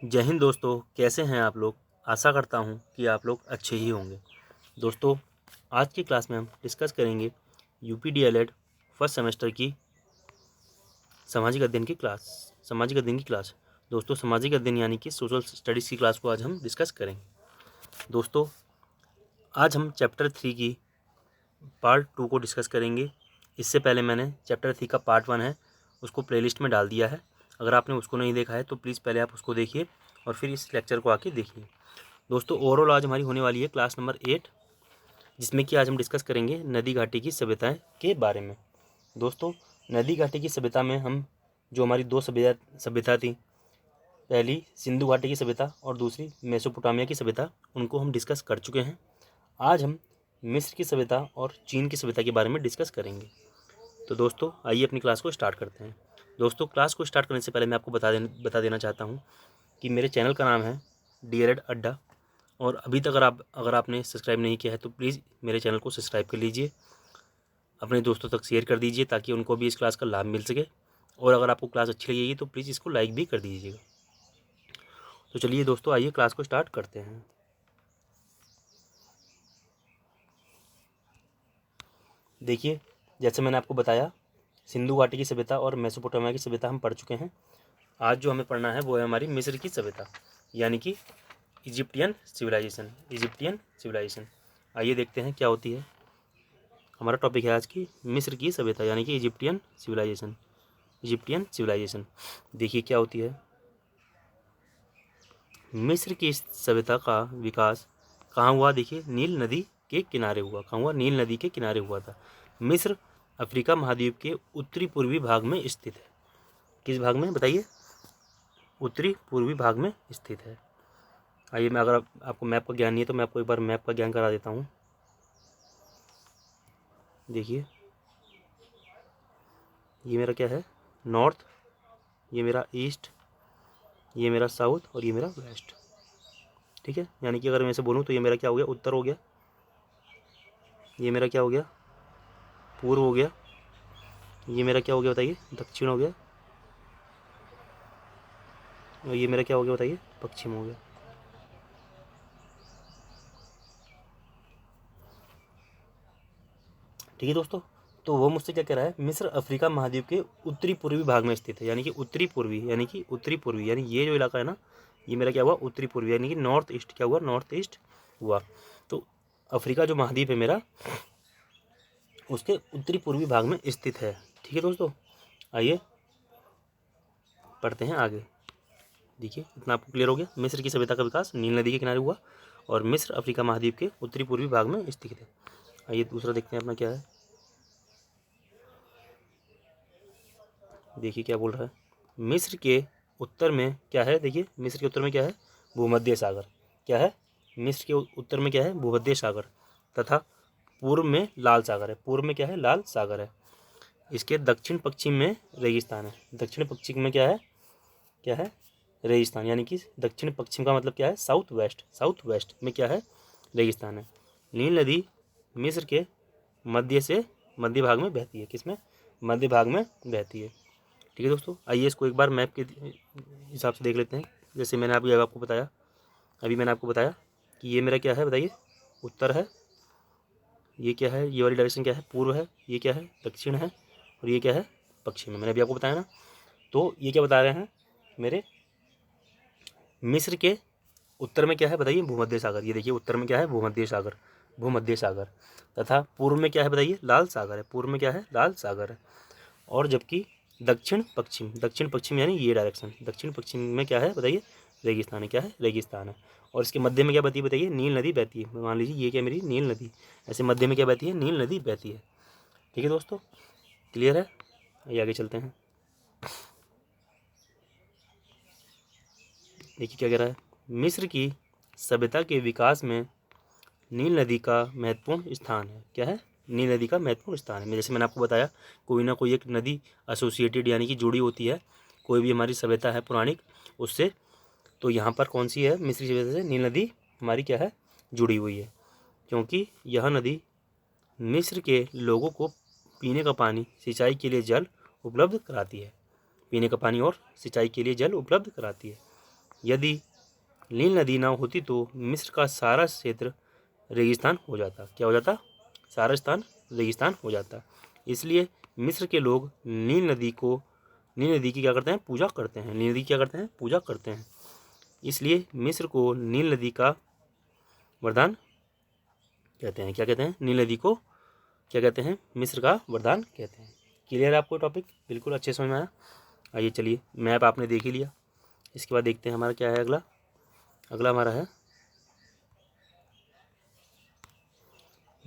जय हिंद दोस्तों, कैसे हैं आप लोग। आशा करता हूं कि आप लोग अच्छे ही होंगे। दोस्तों, आज की क्लास में हम डिस्कस करेंगे यूपी डीएलएड फर्स्ट सेमेस्टर की सामाजिक अध्ययन की क्लास। दोस्तों, सामाजिक अध्ययन यानी कि सोशल स्टडीज़ की क्लास को आज हम डिस्कस करेंगे। दोस्तों, आज हम चैप्टर 3 की पार्ट 2 को डिस्कस करेंगे। इससे पहले मैंने चैप्टर 3 का पार्ट 1 है उसको प्लेलिस्ट में डाल दिया है। अगर आपने उसको नहीं देखा है तो प्लीज़ पहले आप उसको देखिए और फिर इस लेक्चर को आके देखिए। दोस्तों, ओवरऑल आज हमारी होने वाली है क्लास नंबर 8, जिसमें कि आज हम डिस्कस करेंगे नदी घाटी की सभ्यताएं के बारे में। दोस्तों, नदी घाटी की सभ्यता में हम जो हमारी दो सभ्यता थी, पहली सिंधु घाटी की सभ्यता और दूसरी मेसोपोटामिया की सभ्यता, उनको हम डिस्कस कर चुके हैं। आज हम मिस्र की सभ्यता और चीन की सभ्यता के बारे में डिस्कस करेंगे। तो दोस्तों, आइए अपनी क्लास को स्टार्ट करते हैं। दोस्तों, क्लास को स्टार्ट करने से पहले मैं आपको बता देना चाहता हूँ कि मेरे चैनल का नाम है डीएलएड अड्डा, और अभी तक अगर आपने सब्सक्राइब नहीं किया है तो प्लीज़ मेरे चैनल को सब्सक्राइब कर लीजिए, अपने दोस्तों तक शेयर कर दीजिए ताकि उनको भी इस क्लास का लाभ मिल सके। और अगर आपको क्लास अच्छी लगेगी तो प्लीज़ इसको लाइक भी कर दीजिएगा। तो चलिए दोस्तों, आइए क्लास को स्टार्ट करते हैं। देखिए, जैसे मैंने आपको बताया, सिंधु घाटी की सभ्यता और मेसोपोटामिया की सभ्यता हम पढ़ चुके हैं। आज जो हमें पढ़ना है वो है हमारी मिस्र की सभ्यता, यानी कि इजिप्टियन सिविलाइजेशन। आइए देखते हैं क्या होती है। हमारा टॉपिक है आज की मिस्र की सभ्यता यानी कि इजिप्टियन सिविलाइजेशन। देखिए क्या होती है। मिस्र की सभ्यता का विकास कहाँ हुआ? देखिए, नील नदी के किनारे हुआ। कहाँ हुआ? नील नदी के किनारे हुआ था। मिस्र अफ्रीका महाद्वीप के उत्तरी पूर्वी भाग में स्थित है। किस भाग में बताइए? उत्तरी पूर्वी भाग में स्थित है। आइए, मैं अगर आपको मैप का ज्ञान नहीं है तो मैं आपको एक बार मैप का ज्ञान करा देता हूँ। देखिए, ये मेरा क्या है? नॉर्थ, ये मेरा ईस्ट, ये मेरा साउथ और ये मेरा वेस्ट। ठीक है, यानी कि अगर मैं इसे बोलूँ तो ये मेरा क्या हो गया? उत्तर हो गया। ये मेरा क्या हो गया? पूर्व हो गया। ये मेरा क्या हो गया बताइए? दक्षिण हो गया। और ये मेरा क्या हो गया बताइए? पश्चिम हो गया। ठीक है दोस्तों, तो वो मुझसे क्या कह रहा है? मिस्र अफ्रीका महाद्वीप के उत्तरी पूर्वी भाग में स्थित है, यानी कि उत्तरी पूर्वी, यानी ये जो इलाका है ना, ये मेरा क्या हुआ? उत्तरी पूर्वी, यानी कि नॉर्थ ईस्ट। क्या हुआ? नॉर्थ ईस्ट हुआ। तो अफ्रीका जो महाद्वीप है मेरा, उसके उत्तरी पूर्वी भाग में स्थित है। ठीक है दोस्तों, आइए पढ़ते हैं आगे। देखिए, इतना आपको क्लियर हो गया। मिस्र की सभ्यता का विकास नील नदी के किनारे हुआ और मिस्र अफ्रीका महाद्वीप के उत्तरी पूर्वी भाग में स्थित है। आइए दूसरा देखते हैं अपना क्या है। देखिए क्या बोल रहा है। मिस्र के उत्तर में क्या है? देखिए, मिस्र के उत्तर में क्या है? भूमध्य सागर। क्या है? मिस्र के उत्तर में क्या है? भूमध्य सागर। तथा पूर्व में लाल सागर है। पूर्व में क्या है? लाल सागर है। इसके दक्षिण पश्चिम में रेगिस्तान है। दक्षिण पश्चिम में क्या है? क्या है? रेगिस्तान, यानी कि दक्षिण पश्चिम का मतलब क्या है? South west. साउथ वेस्ट में क्या है? रेगिस्तान है। नील नदी मिस्र के मध्य भाग में बहती है। किसमें? मध्य भाग में बहती है। ठीक है दोस्तों, आइए इसको एक बार मैप के हिसाब से देख लेते हैं। जैसे मैंने आपको बताया, अभी मैंने आपको बताया कि ये मेरा क्या है बताइए? उत्तर है। ये क्या है? ये वाली डायरेक्शन क्या है? पूर्व है। ये क्या है? दक्षिण है। और ये क्या है? पश्चिम है। मैंने अभी आपको बताया ना। तो ये क्या बता रहे हैं मेरे? मिस्र के उत्तर में क्या है बताइए? भूमध्य सागर। ये देखिए, उत्तर में क्या है? भूमध्य सागर। तथा पूर्व में क्या है बताइए? लाल सागर है। पूर्व में क्या है? लाल सागर है। और जबकि दक्षिण पश्चिम यानी ये डायरेक्शन, दक्षिण पश्चिम में क्या है बताइए? रेगिस्तान है। क्या है? रेगिस्तान है। और इसके मध्य में क्या बहती है बताइए? नील नदी बहती है। मान लीजिए ये क्या मेरी नील नदी, ऐसे मध्य में क्या बहती है? नील नदी बहती है। ठीक है दोस्तों, क्लियर है? ये आगे चलते हैं। देखिए क्या कह रहा है। मिस्र की सभ्यता के विकास में नील नदी का महत्वपूर्ण स्थान है। क्या है? नील नदी का महत्वपूर्ण स्थान है। जैसे मैंने आपको बताया, कोई ना कोई एक नदी एसोसिएटेड यानी कि जुड़ी होती है कोई भी हमारी सभ्यता है पौराणिक उससे। तो यहाँ पर कौन सी है? मिस्र की सभ्यता से नील नदी हमारी क्या है? जुड़ी हुई है, क्योंकि यह नदी मिस्र के लोगों को पीने का पानी, सिंचाई के लिए जल उपलब्ध कराती है। पीने का पानी और सिंचाई के लिए जल उपलब्ध कराती है। यदि नील नदी ना होती तो मिस्र का सारा क्षेत्र रेगिस्तान हो जाता। क्या हो जाता? सारा स्थान रेगिस्तान हो जाता। इसलिए मिस्र के लोग नील नदी की क्या करते हैं? पूजा करते हैं। नील नदी क्या करते हैं? पूजा करते हैं। इसलिए मिस्र को नील नदी का वरदान कहते हैं। क्या कहते हैं? नील नदी को क्या कहते हैं? मिस्र का वरदान कहते हैं। क्लियर है आपको टॉपिक? बिल्कुल अच्छे समझ में आया। आइए चलिए, मैप आपने देख ही लिया। इसके बाद देखते हैं हमारा क्या है अगला। अगला हमारा है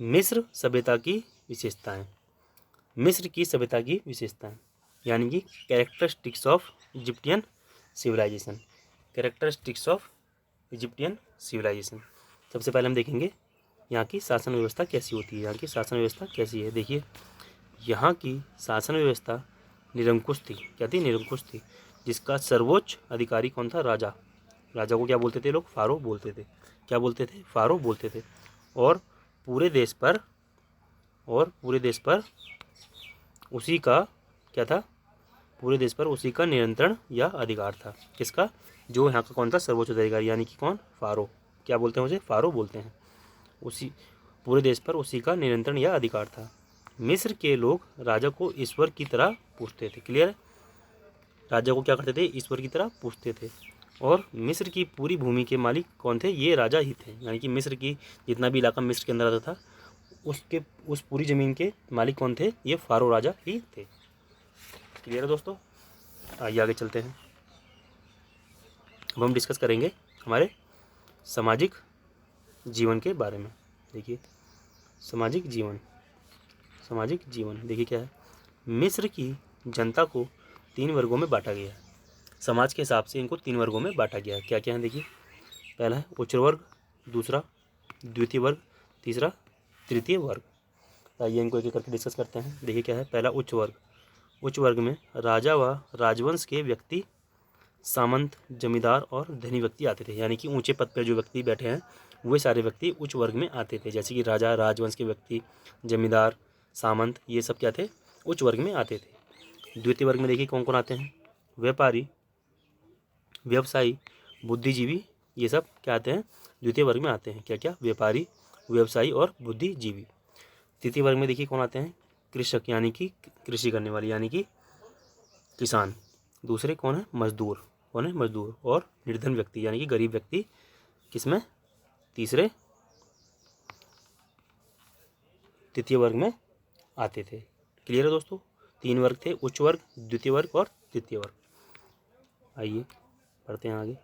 मिस्र सभ्यता की विशेषताएं। मिस्र की सभ्यता की विशेषताएं यानी कि characteristics of Egyptian civilization. Characteristics of Egyptian civilization. सबसे पहले हम देखेंगे यहाँ की शासन व्यवस्था कैसी होती है। यहाँ की शासन व्यवस्था कैसी है? देखिए, यहाँ की शासन व्यवस्था निरंकुश थी। क्या थी? निरंकुश थी। जिसका सर्वोच्च अधिकारी कौन था? राजा। राजा को क्या बोलते थे लोग? फारो बोलते थे। क्या बोलते थे? फारो बोलते थे। और पूरे देश पर उसी का क्या था? पूरे देश पर उसी का नियंत्रण या अधिकार था। किसका? जो यहाँ का कौन था? सर्वोच्च अधिकारी, यानी कि कौन? फारो। क्या बोलते हैं उसे? फारो बोलते हैं। उसी पूरे देश पर उसी का नियंत्रण या अधिकार था। मिस्र के लोग राजा को ईश्वर की तरह पूजते थे। क्लियर है? राजा को क्या करते थे? ईश्वर की तरह पूजते थे। और मिस्र की पूरी भूमि के मालिक कौन थे? ये राजा ही थे। यानी कि मिस्र की जितना भी इलाका मिस्र के अंदर आता था, उस पूरी ज़मीन के मालिक कौन थे? ये फारो राजा ही थे। क्लियर है दोस्तों? आइए आगे चलते हैं। अब हम डिस्कस करेंगे हमारे सामाजिक जीवन के बारे में। देखिए, सामाजिक जीवन देखिए क्या है। मिस्र की जनता को 3 वर्गों में बांटा गया है। समाज के हिसाब से इनको 3 वर्गों में बांटा गया है। क्या क्या है? देखिए, पहला है उच्च वर्ग, दूसरा द्वितीय वर्ग, तीसरा तृतीय वर्ग। आइए इनको एक एक करके डिस्कस करते हैं। देखिए क्या है। पहला उच्च वर्ग। उच्च वर्ग में राजा व राजवंश के व्यक्ति, सामंत, जमींदार और धनी व्यक्ति आते थे। यानी कि ऊंचे पद पर जो व्यक्ति बैठे हैं वे सारे व्यक्ति उच्च वर्ग में आते थे। जैसे कि राजा, राजवंश के व्यक्ति, जमींदार, सामंत, ये सब क्या थे? उच्च वर्ग में आते थे। द्वितीय वर्ग में देखिए कौन कौन आते हैं? व्यापारी, व्यवसायी, बुद्धिजीवी, ये सब क्या आते हैं? द्वितीय वर्ग में आते हैं। क्या क्या? व्यापारी, व्यवसायी और बुद्धिजीवी। तृतीय वर्ग में देखिए कौन आते हैं? कृषक, यानी कि कृषि करने वाले, यानी कि किसान। दूसरे कौन है? मजदूर। कौन है? मजदूर। और निर्धन व्यक्ति, यानी कि गरीब व्यक्ति। किसमें? तीसरे तृतीय वर्ग में आते थे। क्लियर है दोस्तों? 3 वर्ग थे, उच्च वर्ग, द्वितीय वर्ग और तृतीय वर्ग। आइए पढ़ते हैं आगे।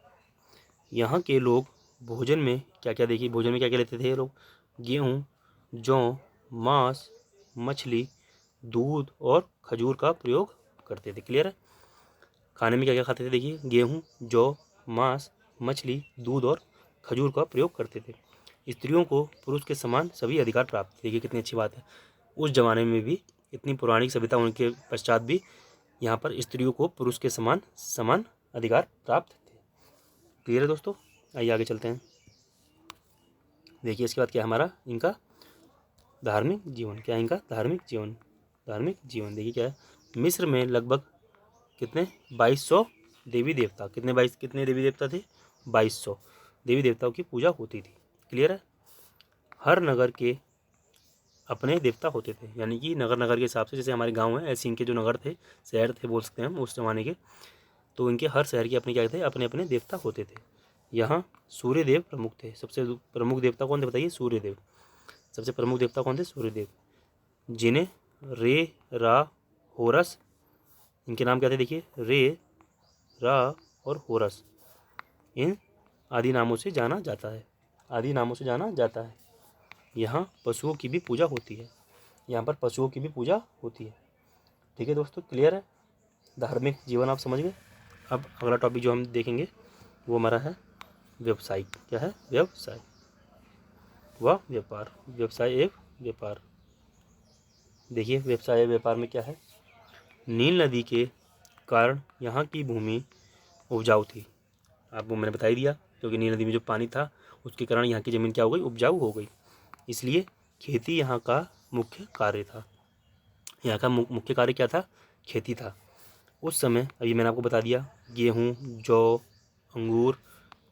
यहाँ के लोग भोजन में क्या क्या? देखिए, भोजन में क्या क्या लेते थे ये लोग? गेहूँ, जौ, मांस, मछली, दूध और खजूर का प्रयोग करते थे। क्लियर है? खाने में क्या क्या खाते थे? देखिए, गेहूँ, जौ, मांस, मछली, दूध और खजूर का प्रयोग करते थे। स्त्रियों को पुरुष के समान सभी अधिकार प्राप्त थे। देखिए कितनी अच्छी बात है। उस जमाने में भी, इतनी पुरानी सभ्यता होने के पश्चात भी, यहाँ पर स्त्रियों को पुरुष के समान अधिकार प्राप्त थे। क्लियर है दोस्तों? आइए आगे चलते हैं। देखिए इसके बाद क्या है हमारा? इनका धार्मिक जीवन। क्या है इनका? धार्मिक जीवन। देखिए क्या है। मिस्र में लगभग कितने? 2200 देवी देवता। कितने देवी देवता थे? 2200 देवी देवताओं की पूजा होती थी। क्लियर है? हर नगर के अपने देवता होते थे। यानी कि नगर के हिसाब से, जैसे हमारे गांव हैं ऐसे इनके जो नगर थे, शहर थे बोल सकते हैं हम उस जमाने के, तो इनके हर शहर के अपने क्या थे? अपने अपने देवता होते थे। यहाँ सूर्यदेव प्रमुख थे। सबसे प्रमुख देवता कौन थे बताइए? सूर्यदेव। सबसे प्रमुख देवता कौन थे? सूर्यदेव। जिन्हें रे, रा, होरस, इनके नाम क्या थे? देखिए, रे, रा और होरस, इन आदि नामों से जाना जाता है। यहाँ पशुओं की भी पूजा होती है। ठीक है दोस्तों? क्लियर है? धार्मिक जीवन आप समझ गए। अब अगला टॉपिक जो हम देखेंगे वो हमारा है व्यवसायिक। क्या है? व्यवसाय व व्यापार। व्यवसाय एवं व्यापार। देखिए, व्यवसाय व्यापार में क्या है? नील नदी के कारण यहाँ की भूमि उपजाऊ थी। आपको मैंने बता ही दिया, क्योंकि नील नदी में जो पानी था उसके कारण यहाँ की ज़मीन क्या हो गई? उपजाऊ हो गई। इसलिए खेती यहाँ का मुख्य कार्य था। यहाँ का मुख्य कार्य क्या था? खेती था। उस समय अभी मैंने आपको बता दिया, गेहूँ, जौ, अंगूर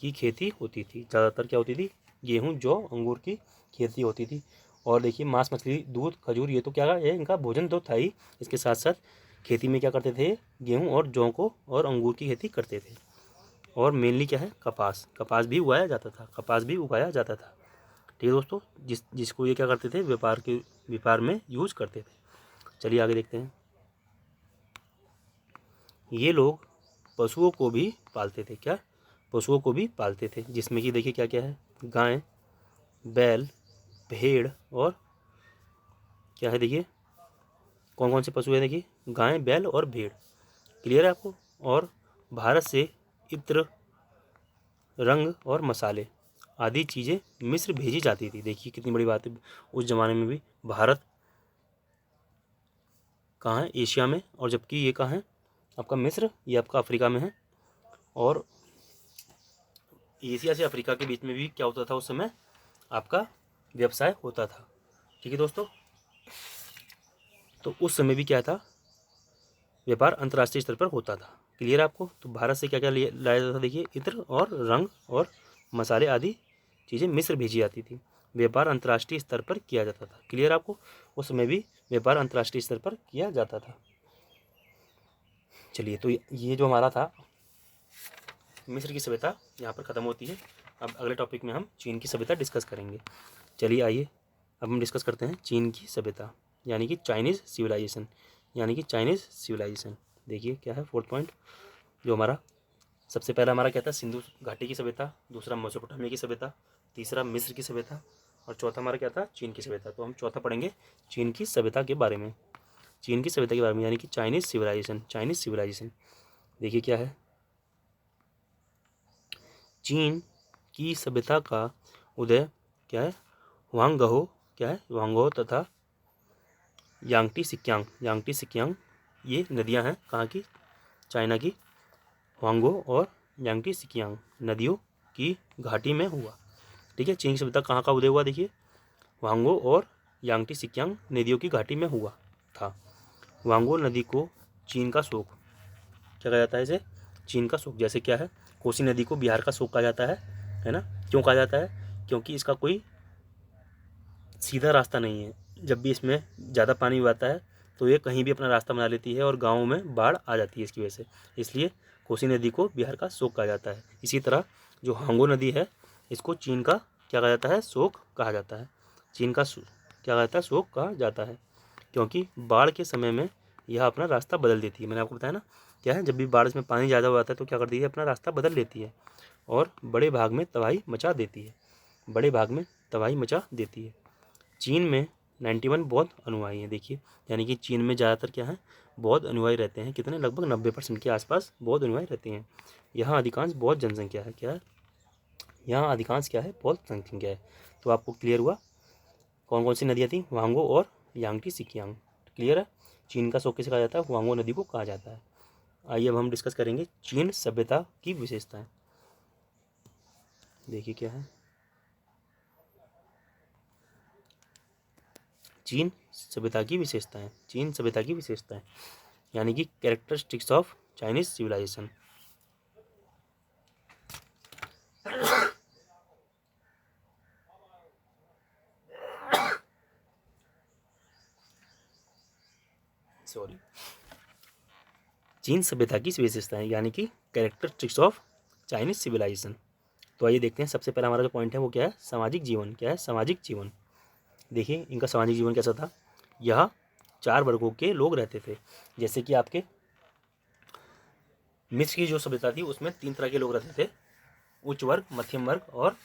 की खेती होती थी। ज़्यादातर क्या होती थी? गेहूँ, जौ, अंगूर की खेती होती थी। और देखिए मांस, मछली, दूध, खजूर, ये तो क्या है, इनका भोजन तो था ही। इसके साथ साथ खेती में क्या करते थे? गेहूँ और जौ को और अंगूर की खेती करते थे। और मेनली क्या है? कपास। कपास भी उगाया जाता था। कपास भी उगाया जाता था। ठीक है दोस्तों, जिसको ये क्या करते थे? व्यापार में यूज करते थे। चलिए आगे देखते हैं। ये लोग पशुओं को भी पालते थे। क्या? पशुओं को भी पालते थे, जिसमें कि देखिए क्या क्या है? गाय, बैल, भेड़ और क्या है? देखिए कौन कौन से पशु है? देखिए गाय, बैल और भेड़। क्लियर है आपको? और भारत से इत्र, रंग और मसाले आदि चीज़ें मिस्र भेजी जाती थी। देखिए कितनी बड़ी बात है। उस ज़माने में भी भारत कहाँ है? एशिया में। और जबकि ये कहाँ है? आपका मिस्र, ये आपका अफ्रीका में है। और एशिया से अफ्रीका के बीच में भी क्या होता था उस समय? आपका व्यवसाय होता था। ठीक है दोस्तों, तो उस समय भी क्या था? व्यापार अंतर्राष्ट्रीय स्तर पर होता था। क्लियर है आपको? तो भारत से क्या क्या लाया जाता था? देखिए इत्र और रंग और मसाले आदि चीज़ें मिस्र भेजी जाती थी। व्यापार अंतर्राष्ट्रीय स्तर पर किया जाता था। क्लियर आपको? उस समय भी व्यापार अंतर्राष्ट्रीय स्तर पर किया जाता था। चलिए, तो ये जो हमारा था मिस्र की सभ्यता, यहाँ पर ख़त्म होती है। अब अगले टॉपिक में हम चीन की सभ्यता डिस्कस करेंगे। चलिए आइए अब हम डिस्कस करते हैं चीन की सभ्यता, यानी कि चाइनीज़ सिविलाइजेशन। यानी कि चाइनीज़ सिविलाइजेशन देखिए क्या है? 4th पॉइंट जो हमारा सबसे पहला हमारा क्या था? सिंधु घाटी की सभ्यता। दूसरा मेसोपोटामिया की सभ्यता। तीसरा मिस्र की सभ्यता। और चौथा हमारा क्या था? चीन की सभ्यता। तो हम चौथा पढ़ेंगे चीन की सभ्यता के बारे में। चीन की सभ्यता के बारे में, यानी कि चाइनीज़ सिविलाइजेशन। चाइनीज़ सिविलाइजेशन देखिए क्या है? चीन की सभ्यता का उदय क्या है? हुआंगहो क्या है? हुआंगहो तथा यांगटी सिक्यांग। यांगटी सिक्यांग ये नदियां हैं कहाँ की? चाइना की। हुआंगहो और यांगटी सिक्यांग नदियों की घाटी में हुआ। ठीक है, चीन की सभ्यता कहाँ का उदय हुआ? देखिए हुआंगहो और यांगटी सिक्यांग नदियों की घाटी में हुआ था। हुआंगहो नदी को चीन का शोक क्या कहा जाता है? इसे चीन का शोक। जैसे क्या है? कोसी नदी को बिहार का शोक कहा जाता है ना? क्यों कहा जाता है? क्योंकि इसका कोई सीधा रास्ता नहीं है। जब भी इसमें ज़्यादा पानी आता है तो ये कहीं भी अपना रास्ता बना लेती है और गाँव में बाढ़ आ जाती है इसकी वजह से। इसलिए कोसी नदी को बिहार का शोक कहा जाता है। इसी तरह जो हांगो नदी है, इसको चीन का क्या कहा जाता है? शोक कहा जाता है। चीन का क्या कहा जाता है? शोक कहा जाता है, क्योंकि बाढ़ के समय में यह अपना रास्ता बदल देती है। मैंने आपको बताया ना क्या है? जब भी बारिश में पानी ज़्यादा हो जाता है तो क्या करती है? अपना रास्ता बदल लेती है और बड़े भाग में तबाही मचा देती है। बड़े भाग में तबाही मचा देती है। चीन में 91 बौद्ध अनुयायी हैं। देखिए यानी कि चीन में ज़्यादातर क्या है? बौद्ध अनुयायी रहते हैं। कितने? लगभग 90% के आसपास बौद्ध अनुयायी रहते हैं। यहाँ अधिकांश बौद्ध जनसंख्या है। क्या है? यहाँ अधिकांश क्या है? बौद्ध जनसंख्या है। तो आपको क्लियर हुआ कौन कौन सी नदियाँ थी? हुआंगो और यांगटी सिकियांग। क्लियर है? चीन का शोक किसे कहा जाता है? हुआंगो नदी को कहा जाता है। आइए अब हम डिस्कस करेंगे चीन सभ्यता की विशेषताएं। देखिए क्या है? चीन सभ्यता की विशेषताएं। चीन सभ्यता की विशेषताएं यानी कि characteristics of Chinese civilization. Sorry, चीन सभ्यता की विशेषताएं यानी कि कैरेक्टरिस्टिक्स ऑफ चाइनीज सिविलाइजेशन। तो आइए देखते हैं। सबसे पहला हमारा जो पॉइंट है वो क्या है? सामाजिक जीवन। क्या है? सामाजिक जीवन। देखिए इनका सामाजिक जीवन कैसा था? यह 4 वर्गों के लोग रहते थे। जैसे कि आपके मिस्र की जो सभ्यता थी उसमें 3 तरह के लोग रहते थे। उच्च वर्ग, मध्यम वर्ग और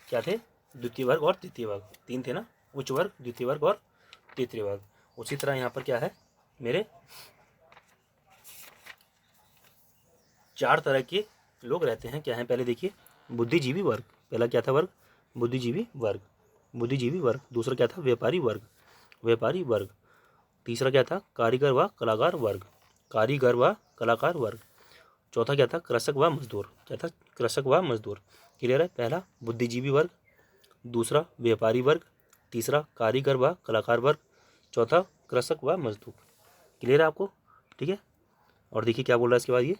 क्या थे? द्वितीय वर्ग और तृतीय वर्ग। 3 थे ना? उच्च वर्ग, द्वितीय वर्ग और तृतीय वर्ग। उसी तरह यहाँ पर क्या है मेरे? 4 तरह के लोग रहते हैं। क्या है? पहले देखिए बुद्धिजीवी वर्ग। पहला क्या था वर्ग? बुद्धिजीवी वर्ग। बुद्धिजीवी वर्ग। दूसरा क्या था? व्यापारी वर्ग। व्यापारी वर्ग। तीसरा क्या था? कारीगर व कलाकार वर्ग। कारीगर व कलाकार वर्ग। चौथा क्या था? कृषक व मजदूर। क्या था? कृषक व मजदूर। क्लियर है? पहला बुद्धिजीवी वर्ग, दूसरा व्यापारी वर्ग, तीसरा कारीगर व कलाकार वर्ग, चौथा कृषक व मजदूर। क्लियर है आपको? ठीक है। और देखिए क्या बोल रहा है इसके बाद ये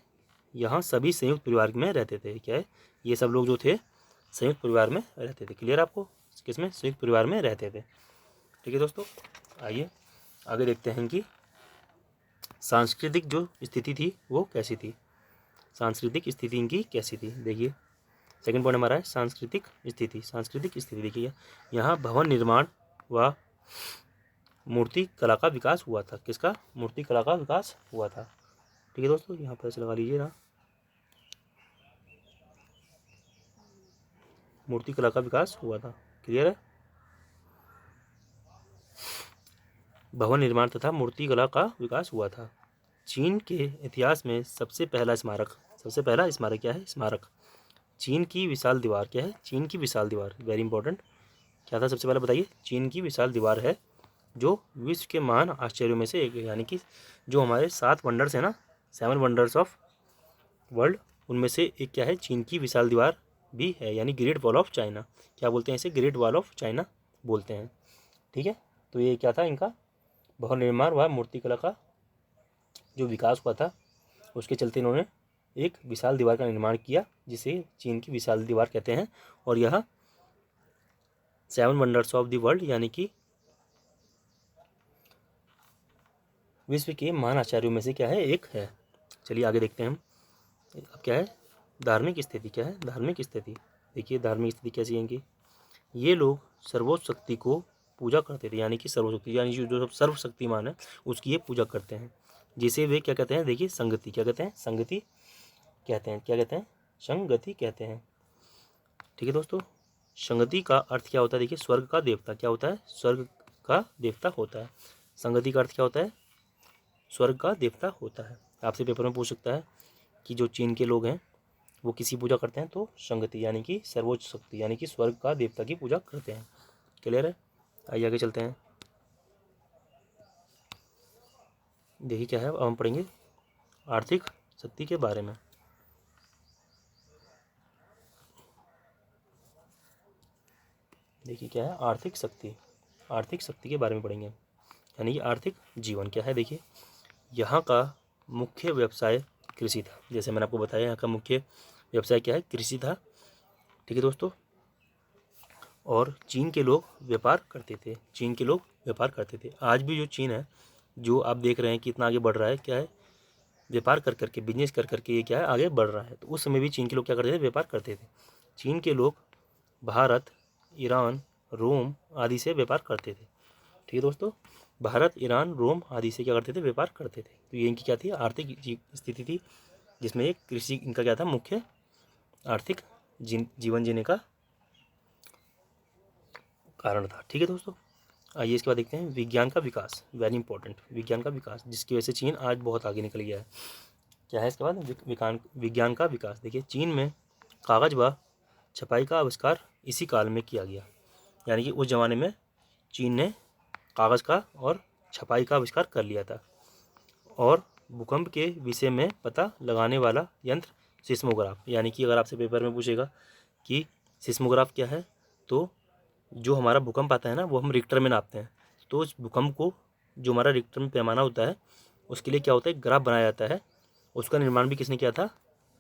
यहाँ सभी संयुक्त परिवार में रहते थे। क्या है, ये सब लोग जो थे संयुक्त परिवार में रहते थे। क्लियर आपको, किसमें, संयुक्त परिवार में रहते थे। ठीक है दोस्तों, आइए आगे देखते हैं कि सांस्कृतिक जो स्थिति थी वो कैसी थी। सांस्कृतिक स्थिति इनकी कैसी थी, देखिए सेकंड पॉइंट हमारा है सांस्कृतिक स्थिति। सांस्कृतिक स्थिति देखिए, यहाँ भवन निर्माण व मूर्ति कला का विकास हुआ था। किसका, मूर्ति कला का विकास हुआ था। ठीक है दोस्तों, यहाँ पर ऐसे लगा लीजिए ना, मूर्ति कला का विकास हुआ था। क्लियर है, भवन निर्माण तथा मूर्ति कला का विकास हुआ था। चीन के इतिहास में सबसे पहला स्मारक क्या है, स्मारक चीन की विशाल दीवार। क्या है, चीन की विशाल दीवार, वेरी इंपॉर्टेंट। क्या था सबसे पहले बताइए, चीन की विशाल दीवार है, जो विश्व के महान आश्चर्यों में से एक है। यानी कि जो हमारे 7 वंडर्स है ना, 7 वंडर्स ऑफ वर्ल्ड, उनमें से एक क्या है, चीन की विशाल दीवार भी है, यानी ग्रेट वॉल ऑफ चाइना। क्या बोलते हैं इसे, ग्रेट वॉल ऑफ चाइना बोलते हैं। ठीक है, तो ये क्या था, इनका भवन निर्माण व मूर्तिकला का जो विकास हुआ था, उसके चलते इन्होंने एक विशाल दीवार का निर्माण किया, जिसे चीन की विशाल दीवार कहते हैं। और यह 7 वंडर्स ऑफ द वर्ल्ड यानी कि विश्व के महान आचार्यों में से क्या है, एक है। चलिए आगे देखते हैं हम। अब क्या है, धार्मिक स्थिति। क्या है, धार्मिक स्थिति। देखिए धार्मिक स्थिति कैसी है इनकी, ये लोग सर्वोच्च शक्ति को पूजा करते थे, यानी कि सर्वशक्ति, यानी जो सर्वशक्तिमान है उसकी ये पूजा करते हैं, जिसे वे क्या कहते हैं, देखिए संगति। क्या कहते हैं, संगति कहते हैं। क्या कहते हैं, संगति कहते हैं। ठीक है दोस्तों, संगति का अर्थ क्या होता है, देखिए स्वर्ग का देवता। क्या होता है, स्वर्ग का देवता होता है। संगति का अर्थ क्या होता है, स्वर्ग का देवता होता है। आपसे पेपर में पूछ सकता है कि जो चीन के लोग हैं वो किसी पूजा करते हैं, तो संगति यानी कि सर्वोच्च शक्ति यानी कि स्वर्ग का देवता की पूजा करते हैं। क्लियर है, आइए आगे चलते हैं। देखिए क्या है, अब हम पढ़ेंगे आर्थिक शक्ति के बारे में। देखिए क्या है, आर्थिक शक्ति। आर्थिक शक्ति के बारे में पढ़ेंगे, यानी कि आर्थिक जीवन क्या है। देखिए यहाँ का मुख्य व्यवसाय कृषि था। जैसे मैंने आपको बताया, यहाँ का मुख्य व्यवसाय क्या है, कृषि था। ठीक है दोस्तों, और चीन के लोग व्यापार करते थे। चीन के लोग व्यापार करते थे। आज भी जो चीन है, जो आप देख रहे हैं कितना आगे बढ़ रहा है, क्या है, व्यापार कर करके, बिजनेस कर करके ये क्या है, आगे बढ़ रहा है। तो उस समय भी चीन के लोग क्या करते थे, व्यापार करते थे। चीन के लोग भारत, ईरान, रोम आदि से व्यापार करते थे। ठीक है दोस्तों, भारत, ईरान, रोम आदि से क्या करते थे, व्यापार करते थे। तो ये इनकी क्या थी, आर्थिक स्थिति थी, जिसमें एक कृषि इनका क्या था, मुख्य आर्थिक जीवन जीने का कारण था। ठीक है दोस्तों, आइए इसके बाद देखते हैं विज्ञान का विकास, वेरी इंपॉर्टेंट। विज्ञान का विकास, जिसकी वजह से चीन आज बहुत आगे निकल गया है। क्या है इसके बाद, विज्ञान का विकास। देखिए चीन में कागज व छपाई का आविष्कार इसी काल में किया गया। यानी कि उस जमाने में चीन ने कागज़ का और छपाई का आविष्कार कर लिया था। और भूकंप के विषय में पता लगाने वाला यंत्र सिस्मोग्राफ। यानी कि अगर आपसे पेपर में पूछेगा कि सिस्मोग्राफ क्या है, तो जो हमारा भूकंप आता है ना, वो हम रिक्टर में नापते हैं। तो उस भूकंप को, जो हमारा रिक्टर में पैमाना होता है, उसके लिए क्या होता है, ग्राफ बनाया जाता है। उसका निर्माण भी किसने किया था,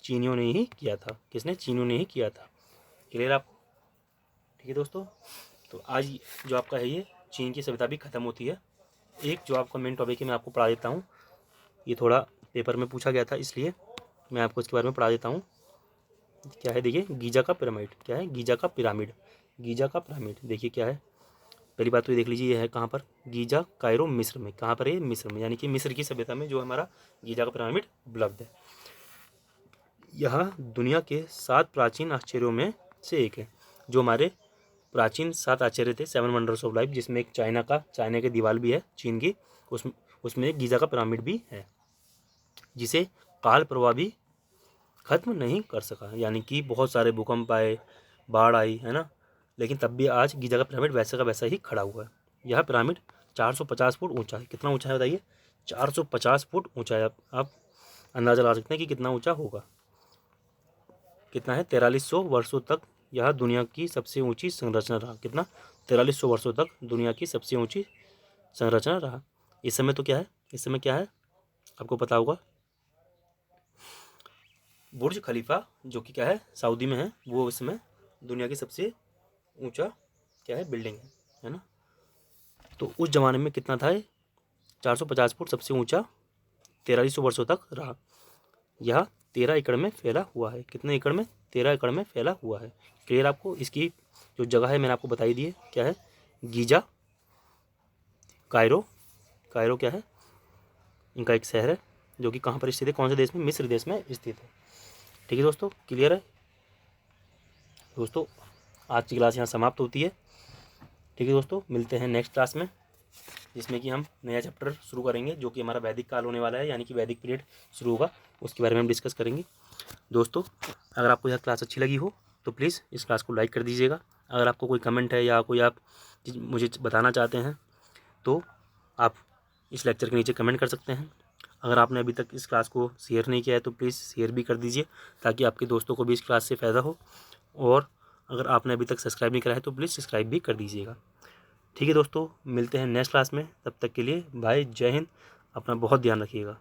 चीनियों ने ही किया था। किसने, चीनियों ने ही किया था। क्लियर आपको। ठीक है दोस्तों, तो आज जो आपका है ये चीन की सभ्यता भी ख़त्म होती है। एक जो आपका मेन टॉपिक है मैं आपको पढ़ा देता हूँ, ये थोड़ा पेपर में पूछा गया था, इसलिए मैं आपको इसके बारे में पढ़ा देता हूँ। क्या है, देखिए गीजा का पिरामिड। क्या है, गीजा का पिरामिड। गीजा का पिरामिड देखिए क्या है, पहली बात तो ये देख लीजिए, ये है कहाँ पर, गीजा, कायरो, मिस्र में। कहाँ पर है, मिस्र में, यानी कि मिस्र की सभ्यता में जो हमारा गीजा का पिरामिड उपलब्ध है। यह दुनिया के 7 प्राचीन आश्चर्यों में से एक है। जो हमारे प्राचीन 7 आश्चर्य थे, 7 वंडर्स ऑफ लाइफ, जिसमें एक चाइना की दीवार भी है चीन की, उसमें एक गीजा का पिरामिड भी है, जिसे काल प्रवाह भी खत्म नहीं कर सका। यानी कि बहुत सारे भूकंप आए, बाढ़ आई, है ना, लेकिन तब भी आज गीजा का पिरामिड वैसे का वैसा ही खड़ा हुआ है। यह पिरामिड 450 फुट ऊंचा है। कितना ऊंचा है बताइए, 450 फुट ऊंचा है। आप अंदाजा लगा सकते हैं कि कितना ऊंचा होगा। कितना है, 4300 वर्षों तक यह दुनिया की सबसे ऊंची संरचना रहा। कितना, 4300 वर्षों तक दुनिया की सबसे ऊंची संरचना रहा। इस समय तो क्या है, इस समय क्या है आपको पता होगा, बुर्ज खलीफा जो कि क्या है, सऊदी में है, वो इस समय दुनिया की सबसे ऊंचा क्या है, बिल्डिंग है ना। तो उस ज़माने में कितना था, 450 फुट सबसे ऊंचा 4300 वर्षों तक रहा। यह 13 एकड़ में फैला हुआ है। कितने एकड़ में, 13 एकड़ में फैला हुआ है। क्लियर आपको। इसकी जो जगह है मैंने आपको बताई दी है, क्या है, गीजा, कायरो। कायरो क्या है, इनका एक शहर है जो कि कहाँ पर स्थित है, कौन से देश में, मिस्र देश में स्थित है। ठीक है दोस्तों, क्लियर है दोस्तों। आज की क्लास यहाँ समाप्त होती है। ठीक है दोस्तों, मिलते हैं नेक्स्ट क्लास में, जिसमें कि हम नया चैप्टर शुरू करेंगे जो कि हमारा वैदिक काल होने वाला है, यानी कि वैदिक पीरियड शुरू होगा, उसके बारे में हम डिस्कस करेंगे। दोस्तों अगर आपको यह क्लास अच्छी लगी हो तो प्लीज़ इस क्लास को लाइक कर दीजिएगा। अगर आपको कोई कमेंट है या कोई आप मुझे बताना चाहते हैं तो आप इस लेक्चर के नीचे कमेंट कर सकते हैं। अगर आपने अभी तक इस क्लास को शेयर नहीं किया है तो प्लीज़ शेयर भी कर दीजिए, ताकि आपके दोस्तों को भी इस क्लास से फ़ायदा हो। और अगर आपने अभी तक सब्सक्राइब नहीं करा है तो प्लीज़ सब्सक्राइब भी कर दीजिएगा। ठीक है दोस्तों, मिलते हैं नेक्स्ट क्लास में। तब तक के लिए बाय, जय हिंद। अपना बहुत ध्यान रखिएगा।